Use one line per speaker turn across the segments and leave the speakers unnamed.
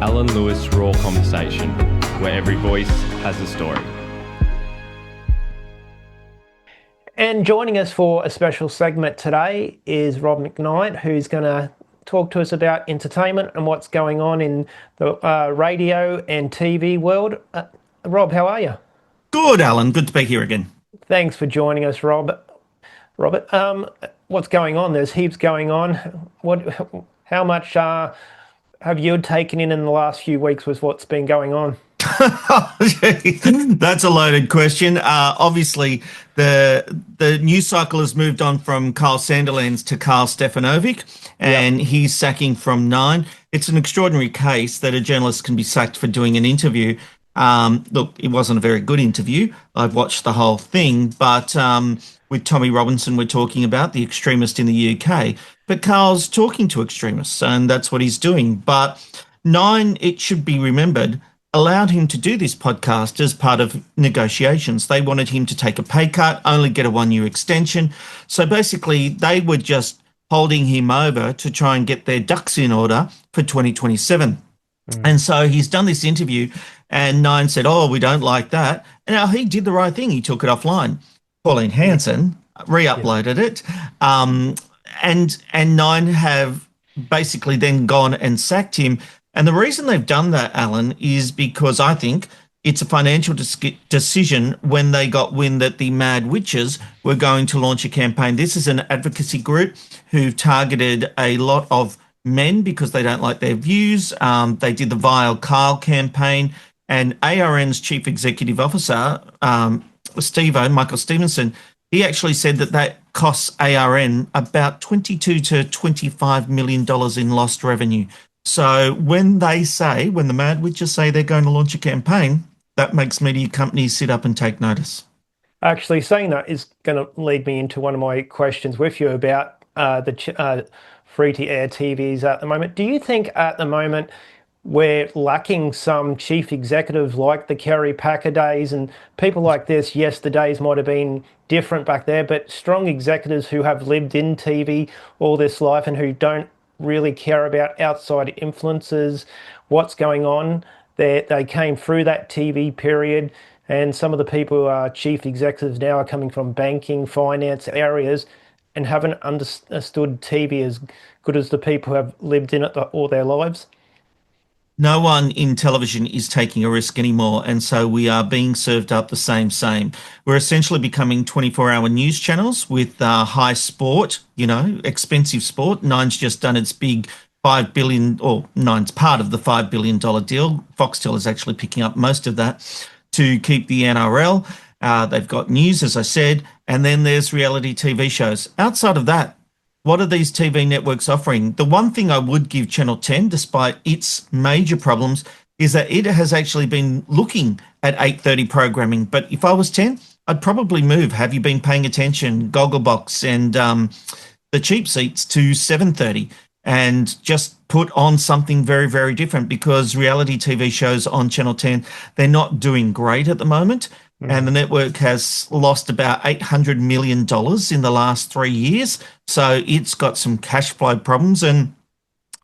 Alan Lewis Raw Conversation, where every voice has a story.
And joining us for a special segment today is Rob McKnight, who's going to talk to us about entertainment and what's going on in the radio and TV world. Rob, how are you?
Good, Alan. Good to be here again.
Thanks for joining us, Robert. What's going on? There's heaps going on. How much have you taken in the last few weeks with what's been going on?
That's a loaded question. Obviously, the news cycle has moved on from Carl Sandilands to Carl Stefanovic, and he's sacking from Nine. It's an extraordinary case that a journalist can be sacked for doing an interview. Look, it wasn't a very good interview. I've watched the whole thing, but with Tommy Robinson, we're talking about the extremist in the UK. But Carl's talking to extremists, and that's what he's doing. But Nine, it should be remembered, allowed him to do this podcast as part of negotiations. They wanted him to take a pay cut, only get a 1-year extension. So basically, they were just holding him over to try and get their ducks in order for 2027. And so he's done this interview, and Nine said, oh, we don't like that. And now he did the right thing. He took it offline. Pauline Hanson re-uploaded it. And Nine have basically then gone and sacked him. And the reason they've done that, Alan, is because I think it's a financial decision when they got wind that the Mad Witches were going to launch a campaign. This is an advocacy group who've targeted a lot of men because they don't like their views. They did the Vile Kyle campaign, and ARN's chief executive officer, Michael Stevenson, he actually said that costs ARN about $22 to $25 million in lost revenue. So when the Mad Witches say they're going to launch a campaign, that makes media companies sit up and take notice.
Actually, saying that is going to lead me into one of my questions with you about the free-to-air TVs at the moment. Do you think at the moment we're lacking some chief executives like the Kerry Packer days and people like this? Yes, the days might have been different back there, but strong executives who have lived in TV all this life and who don't really care about outside influences, what's going on. They came through that TV period, and some of the people who are chief executives now are coming from banking, finance areas and haven't understood TV as good as the people who have lived in it all their lives.
No one in television is taking a risk anymore, and so we are being served up the same. We're essentially becoming 24-hour news channels with high sport, expensive sport. Nine's just done its big $5 billion, or Nine's part of the $5 billion deal. Foxtel is actually picking up most of that to keep the NRL. They've got news, as I said, and then there's reality TV shows. Outside of that, what are these TV networks offering? The one thing I would give Channel 10, despite its major problems, is that it has actually been looking at 8:30 programming. But if I was 10, I'd probably move Have You Been Paying Attention, Gogglebox, and the cheap seats to 7:30 and just put on something very, very different, because reality TV shows on Channel 10, they're not doing great at the moment. And the network has lost about $800 million in the last 3 years. So it's got some cash flow problems, and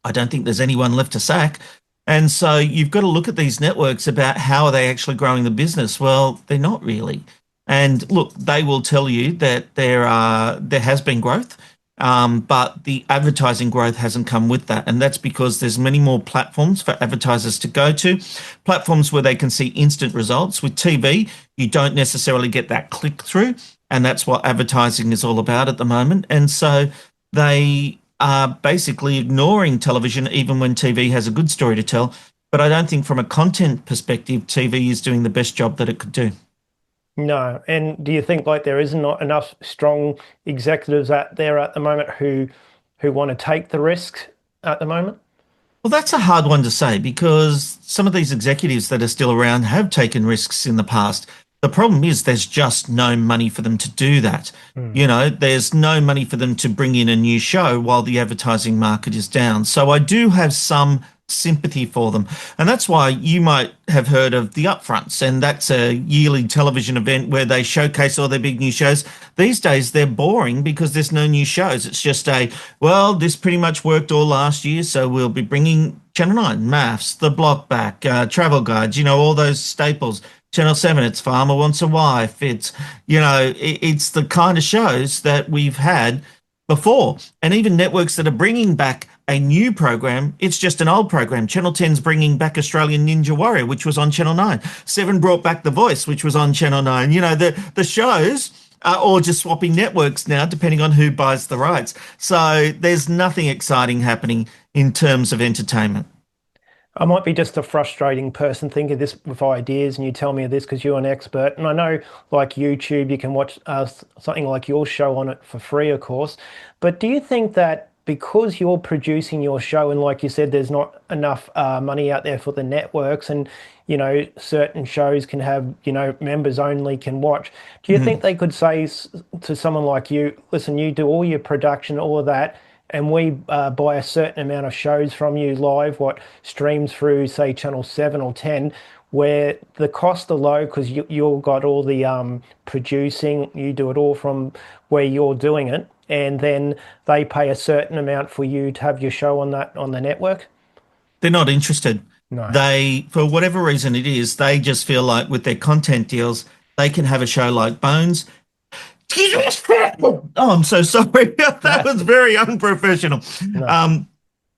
I don't think there's anyone left to sack. And so you've got to look at these networks about how are they actually growing the business. Well, they're not really. And look, they will tell you that there has been growth, but the advertising growth hasn't come with that. And that's because there's many more platforms for advertisers to go to, platforms where they can see instant results. With TV, you don't necessarily get that click through, and that's what advertising is all about at the moment. And so they are basically ignoring television even when TV has a good story to tell. But I don't think from a content perspective, TV is doing the best job that it could do.
No. And do you think there is not enough strong executives out there at the moment who want to take the risk at the moment?
Well, that's a hard one to say, because some of these executives that are still around have taken risks in the past. The problem is there's just no money for them to do that. There's no money for them to bring in a new show while the advertising market is down. So I do have some sympathy for them. And that's why you might have heard of the Upfronts, and that's a yearly television event where they showcase all their big new shows. These days, they're boring because there's no new shows. It's just well, this pretty much worked all last year, so we'll be bringing Channel 9, Maths, The Block Back, Travel Guides, all those staples. Channel 7, it's Farmer Wants a Wife. It's, it's the kind of shows that we've had before. And even networks that are bringing back a new program, it's just an old program. Channel 10's bringing back Australian Ninja Warrior, which was on Channel 9. 7 brought back The Voice, which was on Channel 9. The shows are all just swapping networks now, depending on who buys the rights. So there's nothing exciting happening in terms of entertainment.
I might be just a frustrating person thinking this with ideas, and you tell me this because you're an expert. And I know, like YouTube, you can watch something like your show on it for free, of course. But do you think that because you're producing your show, and like you said, there's not enough money out there for the networks, and certain shows can have members only can watch. Do you think they could say to someone like you, listen, you do all your production, all of that, and we buy a certain amount of shows from you live, what streams through, say, Channel 7 or 10, where the costs are low because you've got all the producing, you do it all from where you're doing it, and then they pay a certain amount for you to have your show on the network?
They're not interested.
No.
They, for whatever reason it is, they just feel like with their content deals, they can have a show like Bones. Oh, I'm so sorry. That was very unprofessional.
No.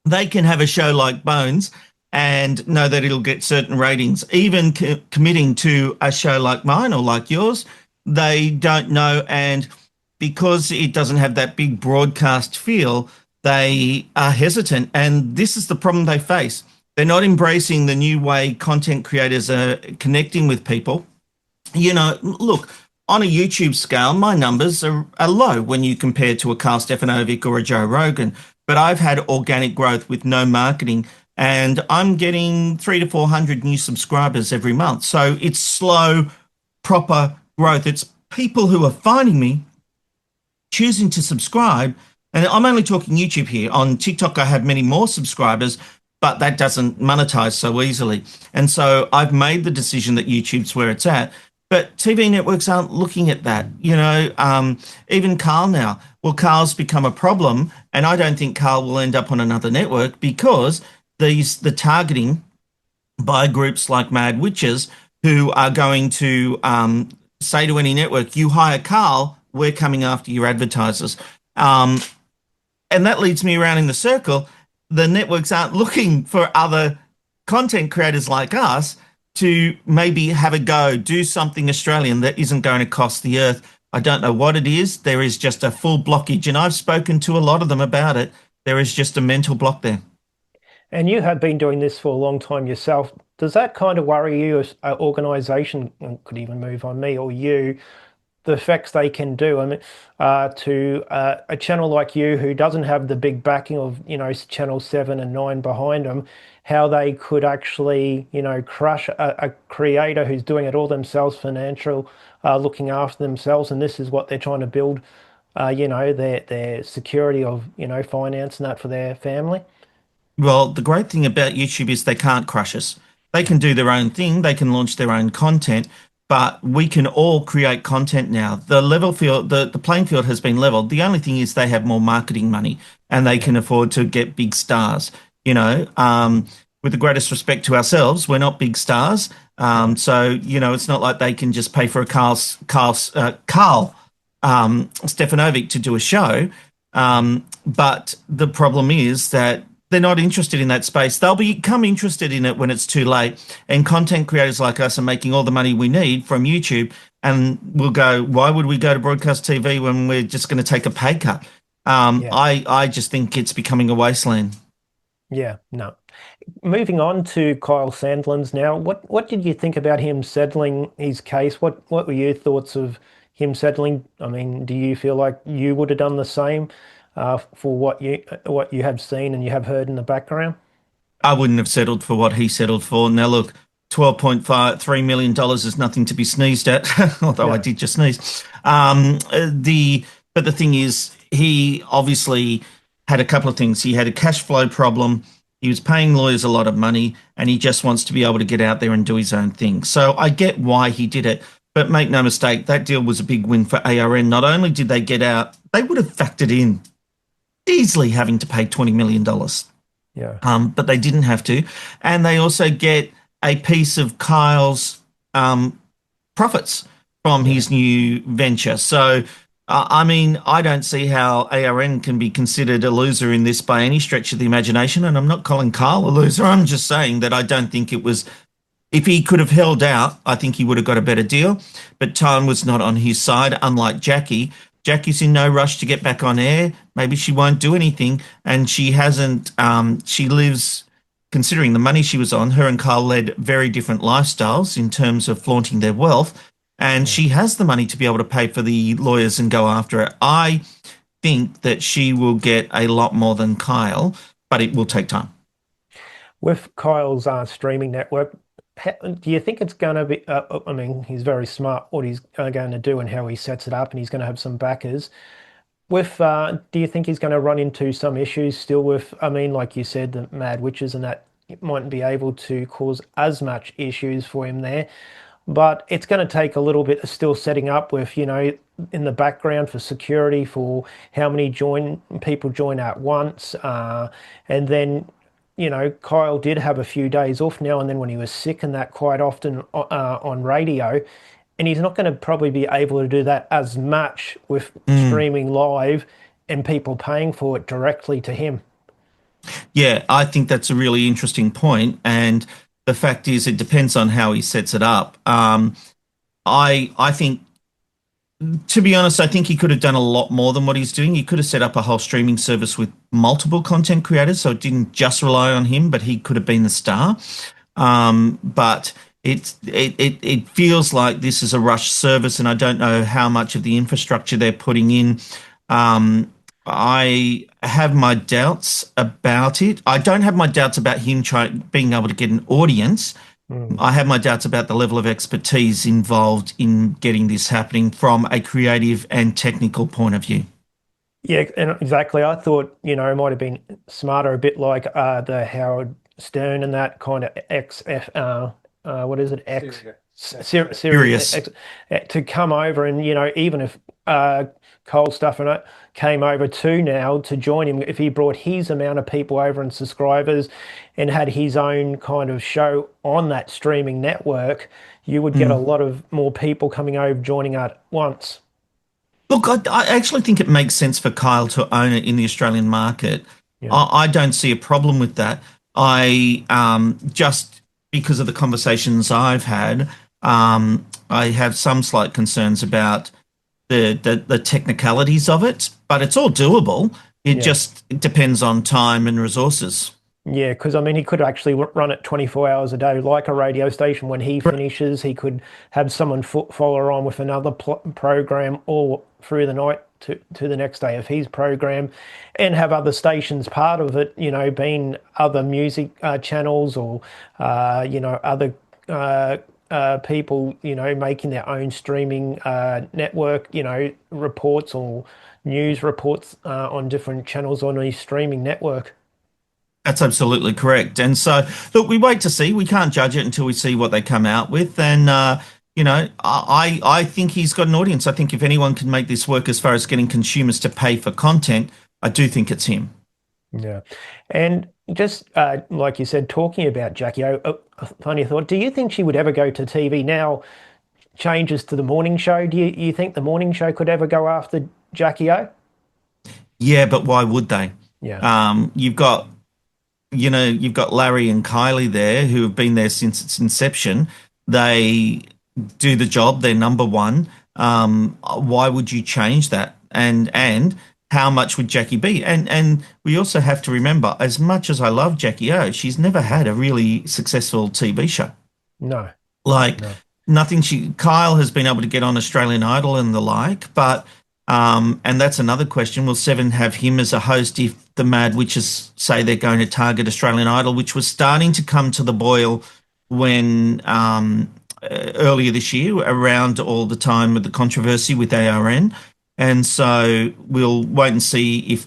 They can have a show like Bones and know that it'll get certain ratings. Even committing to a show like mine or like yours, they don't know. And because it doesn't have that big broadcast feel, they are hesitant. And this is the problem they face. They're not embracing the new way content creators are connecting with people. Look, on a YouTube scale, my numbers are low when you compare to a Carl Stefanovic or a Joe Rogan, but I've had organic growth with no marketing, and I'm getting 300 to 400 new subscribers every month. So it's slow, proper growth. It's people who are finding me, choosing to subscribe, and I'm only talking YouTube here. On TikTok, I have many more subscribers, but that doesn't monetize so easily. And so I've made the decision that YouTube's where it's at. But TV networks aren't looking at that. Even Carl now. Well, Carl's become a problem, and I don't think Carl will end up on another network because the targeting by groups like Mad Witches who are going to say to any network, you hire Carl, we're coming after your advertisers. And that leads me around in the circle. The networks aren't looking for other content creators like us to maybe have a go, do something Australian that isn't going to cost the earth. I don't know what it is. There is just a full blockage, and I've spoken to a lot of them about it. There is just a mental block there.
And you have been doing this for a long time yourself. Does that kind of worry you as an organisation, could even move on me or you, the effects they can do? I mean, to a channel like you who doesn't have the big backing of, Channel 7 and 9 behind them, how they could actually, crush a creator who's doing it all themselves, financial, looking after themselves, and this is what they're trying to build, their security of, finance and that for their family.
Well, the great thing about YouTube is they can't crush us. They can do their own thing. They can launch their own content, but we can all create content now. The level field, the playing field has been leveled. The only thing is they have more marketing money and they can afford to get big stars. With the greatest respect to ourselves, we're not big stars. So, it's not like they can just pay for a Carl Stefanovic to do a show. But the problem is that they're not interested in that space. They'll become interested in it when it's too late. And content creators like us are making all the money we need from YouTube. And we'll go, why would we go to broadcast TV when we're just going to take a pay cut? I just think it's becoming a wasteland.
Yeah, no. Moving on to Kyle Sandlin's now. What did you think about him settling his case? What were your thoughts of him settling? I mean, do you feel like you would have done the same for what you have seen and you have heard in the background?
I wouldn't have settled for what he settled for. Now, look, $12.3 million is nothing to be sneezed at, although I did just sneeze. But the thing is, he obviously had a couple of things. He had a cash flow problem. He was paying lawyers a lot of money, and he just wants to be able to get out there and do his own thing. So I get why he did it. But make no mistake, that deal was a big win for ARN. Not only did they get out, they would have factored in easily having to pay $20 million.
Yeah.
But they didn't have to. And they also get a piece of Kyle's profits from his new venture. So, I mean, I don't see how ARN can be considered a loser in this by any stretch of the imagination. And I'm not calling Kyle a loser. I'm just saying that I don't think it was. If he could have held out, I think he would have got a better deal. But time was not on his side, unlike Jackie. Jackie's in no rush to get back on air. Maybe she won't do anything. And she hasn't, she lives, considering the money she was on, her and Kyle led very different lifestyles in terms of flaunting their wealth. And she has the money to be able to pay for the lawyers and go after it. I think that she will get a lot more than Kyle, but it will take time.
With Kyle's streaming network, do you think it's going to be? I mean, he's very smart what he's going to do and how he sets it up, and he's going to have some backers. Do you think he's going to run into some issues still with? I mean, like you said, the Mad Witches and that it mightn't be able to cause as much issues for him there, but it's going to take a little bit of still setting up with, in the background for security for how many people join at once, and then Kyle did have a few days off now and then when he was sick and that quite often on radio. And he's not going to probably be able to do that as much with streaming live and people paying for it directly to him.
Yeah, I think that's a really interesting point. And the fact is, it depends on how he sets it up. I think, to be honest, I think he could have done a lot more than what he's doing. He could have set up a whole streaming service with multiple content creators, so it didn't just rely on him, but he could have been the star. But it feels like this is a rush service, and I don't know how much of the infrastructure they're putting in. I have my doubts about it. I don't have my doubts about him being able to get an audience. I have my doubts about the level of expertise involved in getting this happening from a creative and technical point of view.
Yeah, and exactly. I thought, it might have been smarter, a bit like the Howard Stern and that kind of what is it?
Serious.
To come over and, even if Cole stuff and it came over too now to join him, if he brought his amount of people over and subscribers and had his own kind of show on that streaming network, you would get a lot of more people coming over joining at once.
Look, I actually think it makes sense for Kyle to own it in the Australian market.
Yeah.
I don't see a problem with that. I just because of the conversations I've had, I have some slight concerns about the technicalities of it, but it's all doable. It just depends on time and resources.
Yeah, because I mean, he could actually run it 24 hours a day, like a radio station. When he finishes, he could have someone follow on with another program or through the night to the next day of his program, and have other stations part of it, being other music channels or, other people, making their own streaming network, reports or news reports on different channels on his streaming network.
That's absolutely correct. And so, look, we wait to see. We can't judge it until we see what they come out with. And, I think he's got an audience. I think if anyone can make this work as far as getting consumers to pay for content, I do think it's him.
Yeah. And just like you said, talking about Jackie O, a funny thought, do you think she would ever go to TV now? Changes to the morning show. Do you think the morning show could ever go after Jackie O?
Yeah, but why would they?
Yeah.
You've got Larry and Kylie there who have been there since its inception. They do the job. They're number one. Why would you change that? And how much would Jackie be? And we also have to remember, as much as I love Jackie O, she's never had a really successful TV show.
No.
Nothing. Kyle has been able to get on Australian Idol and the like, but and that's another question. Will Seven have him as a host if the Mad Witches say they're going to target Australian Idol, which was starting to come to the boil when earlier this year, around all the time with the controversy with ARN. And so we'll wait and see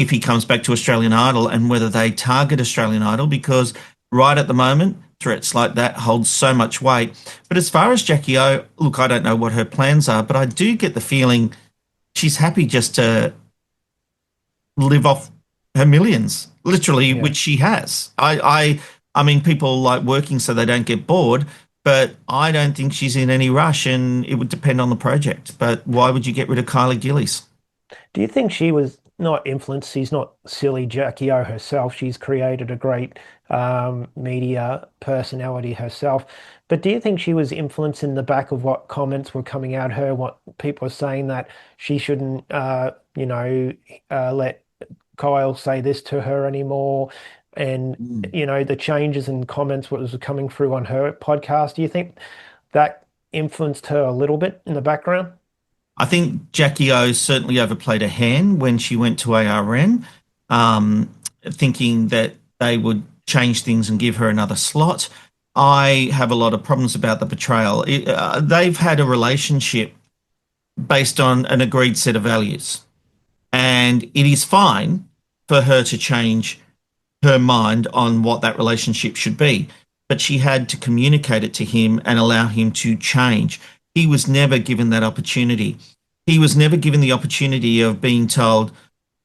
if he comes back to Australian Idol and whether they target Australian Idol, because right at the moment, threats like that hold so much weight. But as far as Jackie O, look, I don't know what her plans are, but I do get the feeling she's happy just to live off her millions, literally,
Yeah.
which she has. I mean, people like working so they don't get bored, but I don't think she's in any rush, and it would depend on the project. But why would you get rid of Kylie Gillies?
Do you think she was not influenced? She's not silly Jackie O herself. She's created a great media personality herself. But do you think she was influenced in the back of what comments were coming out her, what people were saying that she shouldn't, let Kyle say this to her anymore? And,
Mm.
the changes in comments what was coming through on her podcast. Do you think that influenced her a little bit in the background?
I think Jackie O certainly overplayed a hand when she went to ARN, um, thinking that they would change things and give her another slot. I have a lot of problems about the portrayal. They've had a relationship based on an agreed set of values, and it is fine for her to change her mind on what that relationship should be. But she had to communicate it to him and allow him to change. He was never given that opportunity. He was never given the opportunity of being told,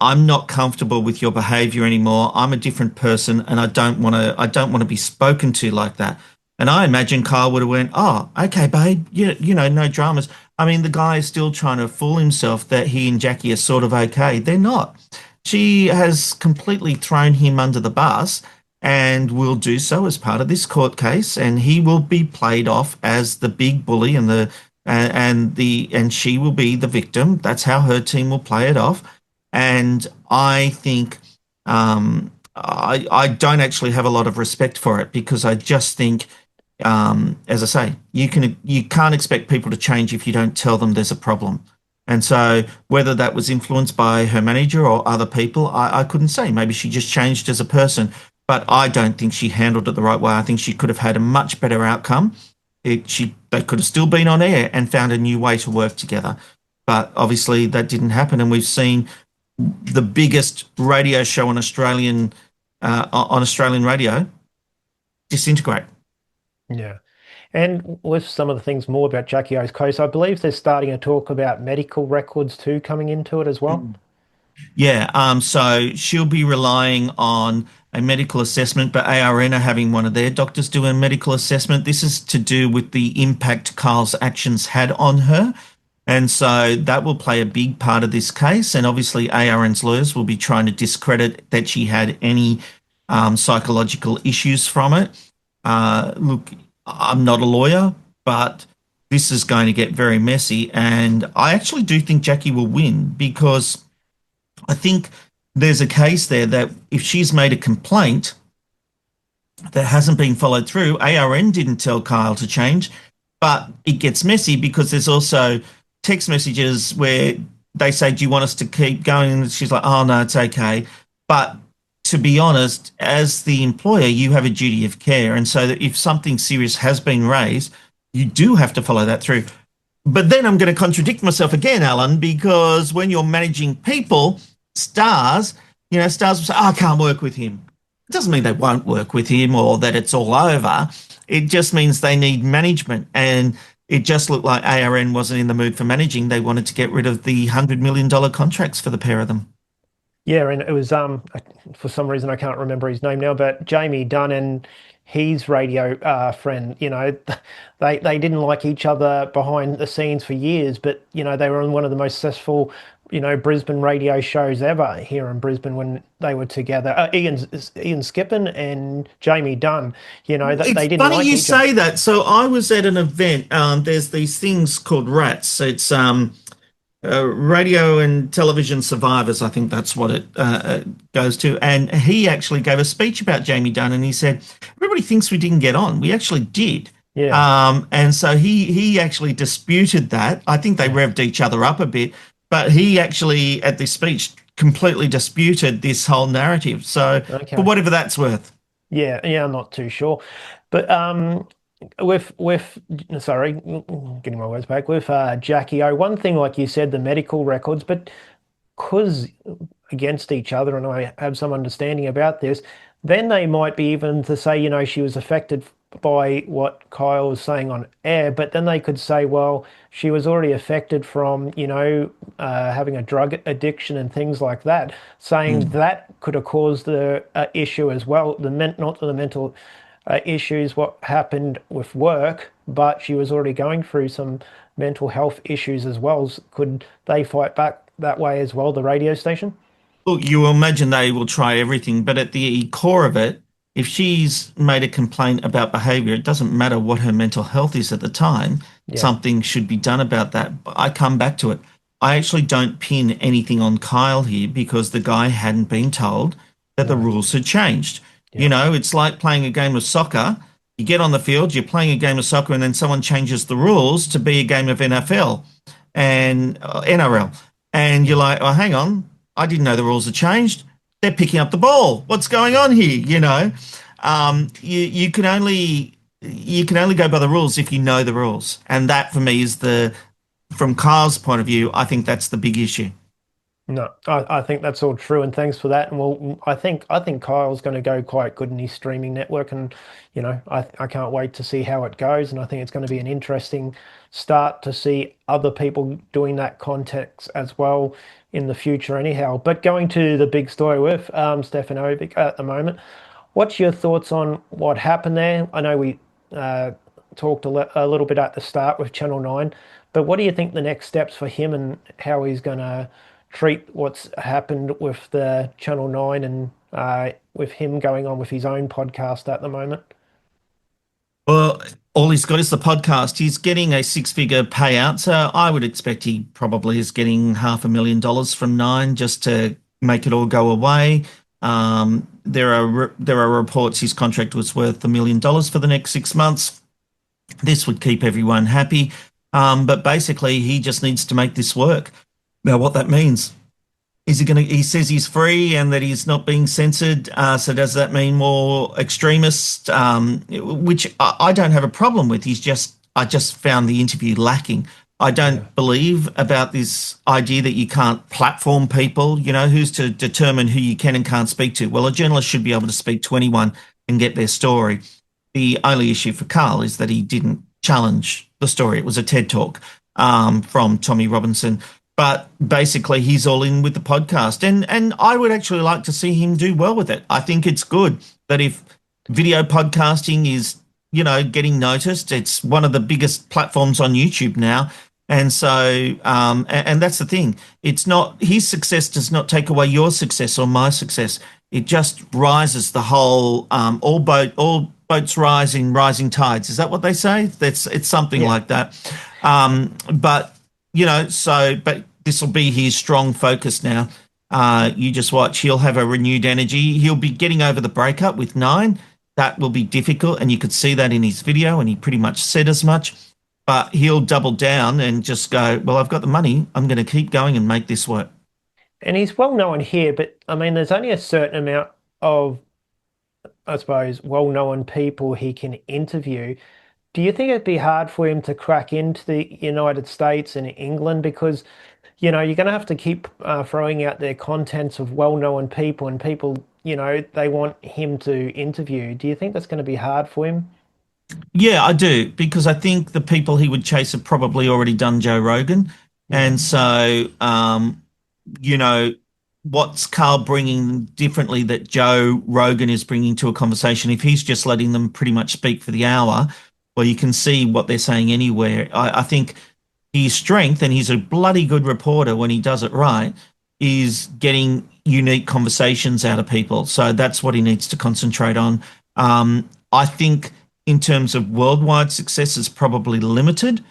I'm not comfortable with your behavior anymore. I'm a different person and I don't want to be spoken to like that. And I imagine Kyle would have went, oh, okay, babe, no dramas. I mean, the guy is still trying to fool himself that he and Jackie are sort of okay. They're not. She has completely thrown him under the bus and will do so as part of this court case, and he will be played off as the big bully and she will be the victim. That's how her team will play it off. And I think I don't actually have a lot of respect for it because I just think, as I say, you can't expect people to change if you don't tell them there's a problem. And so whether that was influenced by her manager or other people, I couldn't say. Maybe she just changed as a person, but I don't think she handled it the right way. I think she could have had a much better outcome. They could have still been on air and found a new way to work together. But obviously that didn't happen, and we've seen the biggest radio show on Australian radio disintegrate.
Yeah. And with some of the things more about Jackie O's case, I believe they're starting to talk about medical records too coming into it as well.
Yeah, so she'll be relying on a medical assessment, but ARN are having one of their doctors do a medical assessment. This is to do with the impact Kyle's actions had on her. And so that will play a big part of this case. And obviously, ARN's lawyers will be trying to discredit that she had any psychological issues from it. Look, I'm not a lawyer, but this is going to get very messy. And I actually do think Jackie will win because I think there's a case there that if she's made a complaint that hasn't been followed through, ARN didn't tell Kyle to change, but it gets messy because there's also text messages where they say, do you want us to keep going? And she's like, oh, no, it's okay. But to be honest, as the employer, you have a duty of care. And so that if something serious has been raised, you do have to follow that through. But then I'm going to contradict myself again, Alan, because when you're managing people, stars will say, oh, I can't work with him. It doesn't mean they won't work with him or that it's all over. It just means they need management. And it just looked like ARN wasn't in the mood for managing. They wanted to get rid of the $100 million contracts for the pair of them.
Yeah, and it was for some reason I can't remember his name now, but Jamie Dunn and his radio friend, they didn't like each other behind the scenes for years, but they were on one of the most successful, Brisbane radio shows ever here in Brisbane when they were together. Ian Skippon and Jamie Dunn, they
It's
didn't
funny
like
you
each other.
say that. So I was at an event. There's these things called RATs. It's Radio and Television Survivors. I think that's what it goes to. And he actually gave a speech about Jamie Dunn, and he said, "Everybody thinks we didn't get on. We actually did."
Yeah,
And so he actually disputed that. I think they
yeah,
revved each other up a bit, but he actually at this speech completely disputed this whole narrative. So for
okay.
whatever that's worth.
Yeah, yeah, I'm not too sure. But with sorry, getting my words back with Jackie O. One thing, like you said, the medical records, but because against each other, and I have some understanding about this, then they might be even to say, she was affected by what Kyle was saying on air, but then they could say, well, she was already affected from, having a drug addiction and things like that, saying
Mm.
that could have caused the issue as well, not the mental issues, what happened with work, but she was already going through some mental health issues as well. Could they fight back that way as well, the radio station?
Look, you imagine they will try everything, but at the core of it, if she's made a complaint about behavior, it doesn't matter what her mental health is at the time,
Yeah,
something should be done about that. But I come back to it. I actually don't pin anything on Kyle here because the guy hadn't been told that the
no,
rules had changed.
yeah,
It's like playing a game of soccer. You get on the field, you're playing a game of soccer, and then someone changes the rules to be a game of NFL and NRL. And you're
yeah.
like, oh, hang on, I didn't know the rules had changed. They're picking up the ball. What's going on here? You can only go by the rules if you know the rules, and that for me is from Kyle's point of view. I think that's the big issue.
No, I think that's all true, and thanks for that. And well, I think Kyle's going to go quite good in his streaming network, and I can't wait to see how it goes. And I think it's going to be an interesting start to see other people doing that context as well in the future, anyhow. But going to the big story with Stefan Ovic at the moment, what's your thoughts on what happened there? I know we uh, talked a little bit at the start with Channel 9, but what do you think the next steps for him and how he's going to treat what's happened with the Channel 9 and with him going on with his own podcast at the moment?
Well, all he's got is the podcast. He's getting a six-figure payout, so I would expect he probably is getting $500,000 from Nine just to make it all go away. There are reports his contract was worth $1 million for the next 6 months. This would keep everyone happy, but basically he just needs to make this work. Now, what that means is he going to? He says he's free and that he's not being censored. So does that mean more extremist? Which I don't have a problem with. I just found the interview lacking. I
Yeah.
don't believe about this idea that you can't platform people. Who's to determine who you can and can't speak to? Well, a journalist should be able to speak to anyone and get their story. The only issue for Carl is that he didn't challenge the story. It was a TED talk from Tommy Robinson. But basically, he's all in with the podcast. And I would actually like to see him do well with it. I think it's good that if video podcasting is, getting noticed, it's one of the biggest platforms on YouTube now. And so, and that's the thing. It's not, his success does not take away your success or my success. It just rises the whole, all boats rise in rising tides. Is that what they say? It's something
Yeah.
like that. But but this will be his strong focus now. You just watch. He'll have a renewed energy. He'll be getting over the breakup with Nine. That will be difficult, and you could see that in his video, and he pretty much said as much. But he'll double down and just go, well, I've got the money. I'm going to keep going and make this work.
And he's well known here, but I mean, there's only a certain amount of, I suppose, well known people he can interview. Do you think it'd be hard for him to crack into the United States and England? Because, you're going to have to keep throwing out their contents of well-known people and people, they want him to interview. Do you think that's going to be hard for him?
Yeah, I do, because I think the people he would chase have probably already done Joe Rogan.
Yeah.
And so, you know, what's Carl bringing differently that Joe Rogan is bringing to a conversation? If he's just letting them pretty much speak for the hour, well, you can see what they're saying anywhere. I think his strength, and he's a bloody good reporter when he does it right, is getting unique conversations out of people. So that's what he needs to concentrate on. I think in terms of worldwide success is probably limited,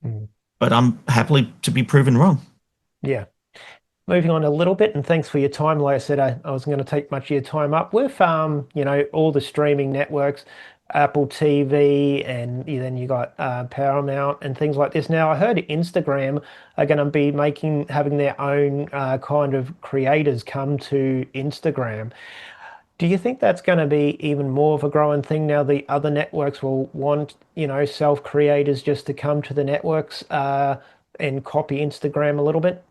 Mm.
but I'm happily to be proven wrong.
Yeah. Moving on a little bit, and thanks for your time. Like I said, I wasn't going to take much of your time up with, all the streaming networks, Apple TV, and then you got Paramount and things like this. Now, I heard Instagram are going to be having their own kind of creators come to Instagram. Do you think that's going to be even more of a growing thing now? The other networks will want, self-creators just to come to the networks and copy Instagram a little bit?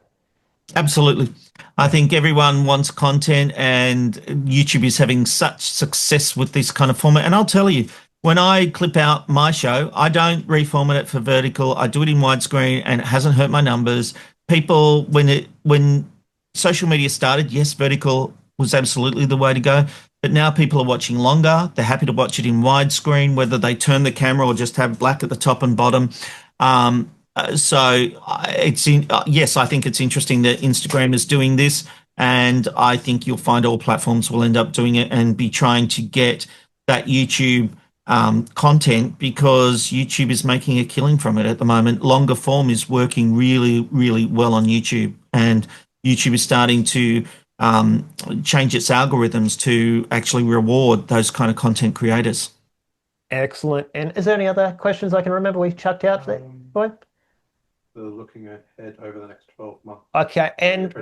Absolutely. I think everyone wants content, and YouTube is having such success with this kind of format. And I'll tell you, when I clip out my show, I don't reformat it for vertical. I do it in widescreen, and it hasn't hurt my numbers. People, when social media started, yes, vertical was absolutely the way to go. But now people are watching longer. They're happy to watch it in widescreen, whether they turn the camera or just have black at the top and bottom. Yes, I think it's interesting that Instagram is doing this, and I think you'll find all platforms will end up doing it and be trying to get that YouTube content, because YouTube is making a killing from it at the moment. Longer form is working really, really well on YouTube, and YouTube is starting to change its algorithms to actually reward those kind of content creators.
Excellent. And is there any other questions I can remember we've chucked out there?
Looking ahead over the next 12 months.
Okay, and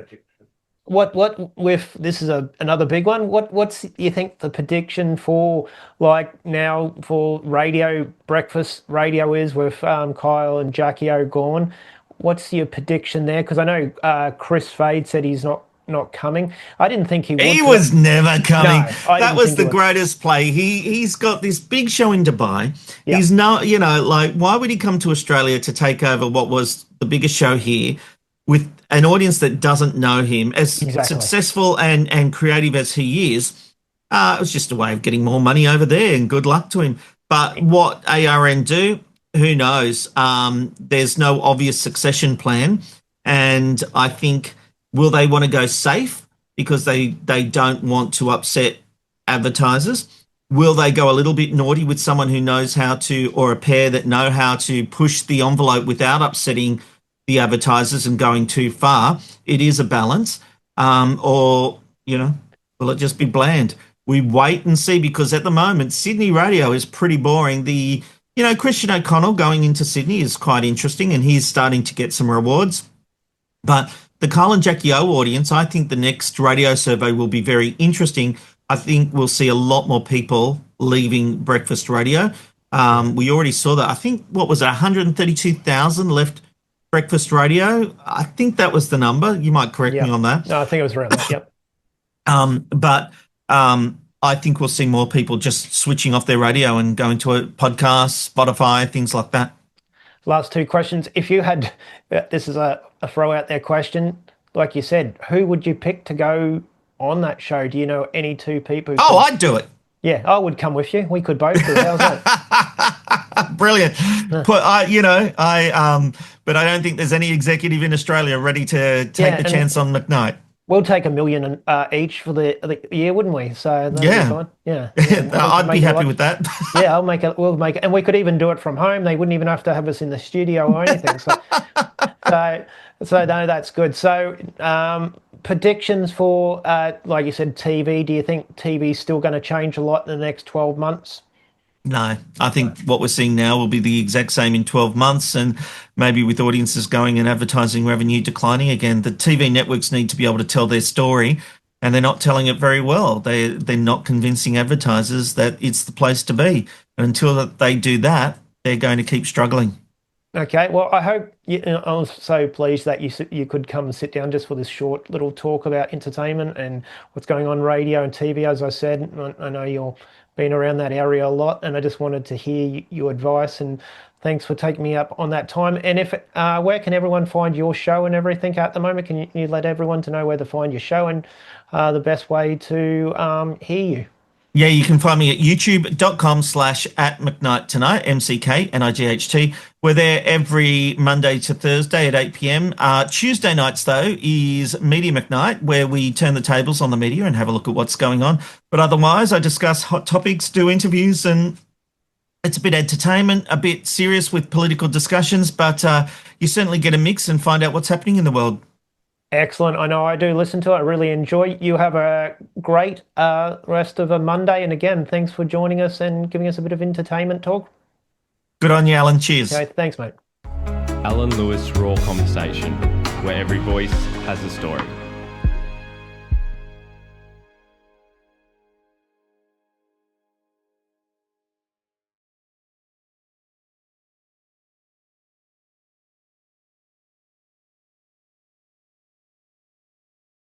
what with this is another big one. What's you think the prediction for like now for radio breakfast radio is with Kyle and Jackie O gone? What's your prediction there? Because I know Chris Fade said he's not coming. I didn't think he would.
He was never coming.
No,
that was the greatest play. He's got this big show in Dubai.
Yeah.
He's not, like, why would he come to Australia to take over what was the biggest show here with an audience that doesn't know him? As successful and creative as he is, it was just a way of getting more money over there, and good luck to him. But what ARN do, who knows? There's no obvious succession plan, and I think, will they want to go safe because they don't want to upset advertisers? Will they go a little bit naughty with someone who knows how to, or a pair that know how to push the envelope without upsetting the advertisers and going too far? It is a balance. Or, will it just be bland? We wait and see, because at the moment, Sydney radio is pretty boring. Christian O'Connell going into Sydney is quite interesting, and he's starting to get some rewards. But the Kyle and Jackie O audience, I think the next radio survey will be very interesting. I think we'll see a lot more people leaving breakfast radio. We already saw that. I think, 132,000 left breakfast radio? I think that was the number. You might correct me on that.
No, I think it was around that, yep.
But I think we'll see more people just switching off their radio and going to a podcast, Spotify, things like that.
Last two questions. If you had, this is a throw out there question, like you said, who would you pick to go on that show? Do you know any two people?
I'd do it.
Yeah, I would come with you. We could both do it. How's that?
Brilliant. But I don't think there's any executive in Australia ready to take the chance on McKnight.
We'll take $1 million each for the year, wouldn't we? So that'd be fine. Yeah.
I'd be happy with that.
Yeah, we'll make it, and we could even do it from home. They wouldn't even have to have us in the studio or anything. So no, that's good. So predictions for, like you said, TV. Do you think TV's still going to change a lot in the next 12 months?
No, I think what we're seeing now will be the exact same in 12 months, and maybe with audiences going and advertising revenue declining again. The TV networks need to be able to tell their story, and they're not telling it very well. They're not convincing advertisers that it's the place to be. And until they do that, they're going to keep struggling.
Okay, well, I hope I was so pleased that you could come and sit down just for this short little talk about entertainment and what's going on radio and TV. As I said, I know you're been around that area a lot, and I just wanted to hear your advice, and thanks for taking me up on that time. And if where can everyone find your show and everything at the moment? Can you let everyone to know where to find your show and the best way to hear you?
Yeah, you can find me at youtube.com/@McKnight Tonight, MCKNIGHT. We're there every Monday to Thursday at 8 p.m. Tuesday nights, though, is Media McKnight, where we turn the tables on the media and have a look at what's going on. But otherwise, I discuss hot topics, do interviews, and it's a bit entertainment, a bit serious with political discussions, but you certainly get a mix and find out what's happening in the world.
Excellent. I know I do listen to it. I really enjoy. You have a great rest of a Monday. And again, thanks for joining us and giving us a bit of entertainment talk.
Good on you, Alan. Cheers.
Okay, thanks, mate.
Alan Lewis Raw Conversation, where every voice has a story.